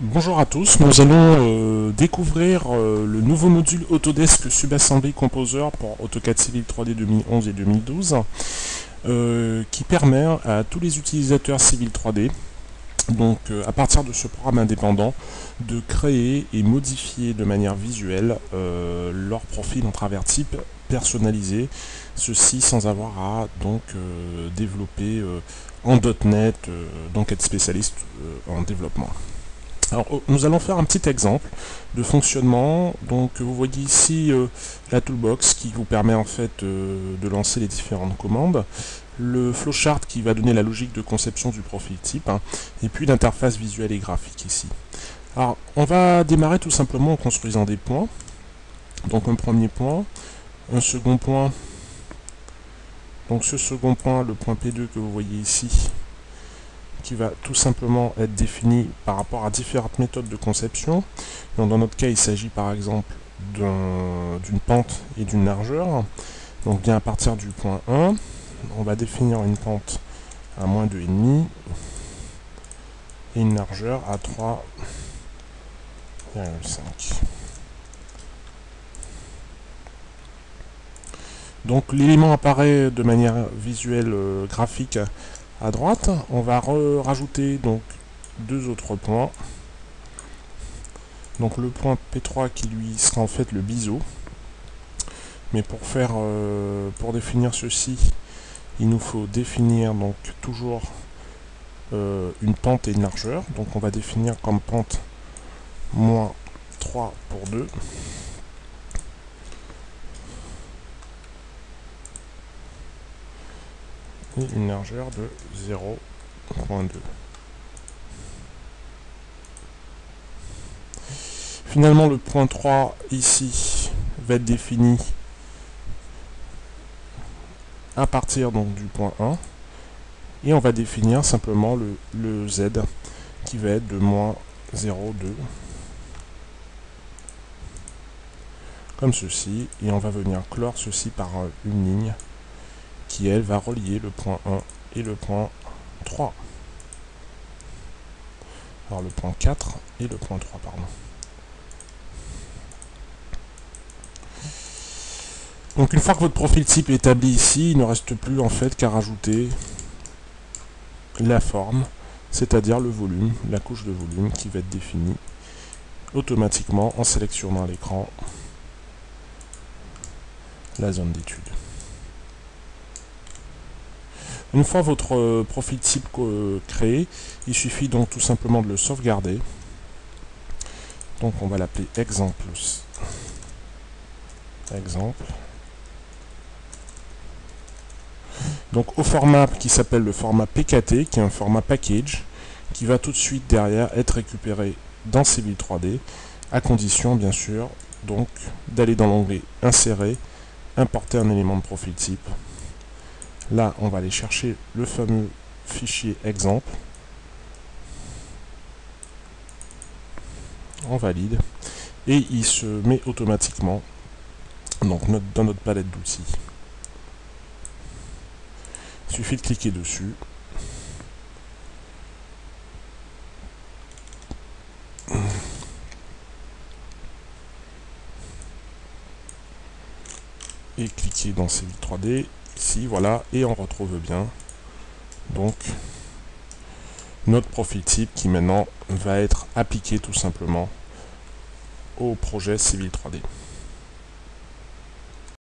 Bonjour à tous, nous allons découvrir le nouveau module Autodesk Subassembly Composer pour AutoCAD Civil 3D 2011 et 2012 qui permet à tous les utilisateurs Civil 3D, donc à partir de ce programme indépendant, de créer et modifier de manière visuelle leur profil en travers type personnalisé, ceci sans avoir à donc développer en .NET, donc être spécialiste en développement. Alors, nous allons faire un petit exemple de fonctionnement. Donc, vous voyez ici la toolbox qui vous permet en fait de lancer les différentes commandes, le flowchart qui va donner la logique de conception du profil type, hein, et puis l'interface visuelle et graphique ici. Alors, on va démarrer tout simplement en construisant des points. Donc, un premier point, un second point. Donc, ce second point, le point P2 que vous voyez ici, qui va tout simplement être défini par rapport à différentes méthodes de conception. Donc dans notre cas, il s'agit par exemple d'une pente et d'une largeur. Donc bien à partir du point 1, on va définir une pente à moins 2,5 et une largeur à 3,5. Donc l'élément apparaît de manière visuelle graphique à droite. On va rajouter donc deux autres points. Donc le point P3 qui lui sera en fait le biseau. Mais pour définir ceci, il nous faut définir donc toujours une pente et une largeur. Donc on va définir comme pente moins 3 pour 2. Et une largeur de 0,2. Finalement, le point 3 ici va être défini à partir donc du point 1. Et on va définir simplement le Z qui va être de moins 0,2. Comme ceci. Et on va venir clore ceci par une ligne qui, elle, va relier le point 1 et le point 3. Alors le point 4 et le point 3, pardon. Donc une fois que votre profil type est établi ici, il ne reste plus en fait qu'à rajouter la forme, c'est-à-dire le volume, la couche de volume qui va être définie automatiquement en sélectionnant à l'écran la zone d'étude. Une fois votre profil type créé, il suffit donc tout simplement de le sauvegarder. Donc on va l'appeler exemple. Donc au format qui s'appelle le format PKT, qui est un format package, qui va tout de suite derrière être récupéré dans Civil 3D, à condition bien sûr donc d'aller dans l'onglet insérer, importer un élément de profil type. Là on va aller chercher le fameux fichier exemple, on valide, et il se met automatiquement donc dans notre palette d'outils. Il suffit de cliquer dessus. Et cliquer dans Civil 3D, ici, voilà, et on retrouve bien donc notre profil type qui maintenant va être appliqué tout simplement au projet Civil 3D.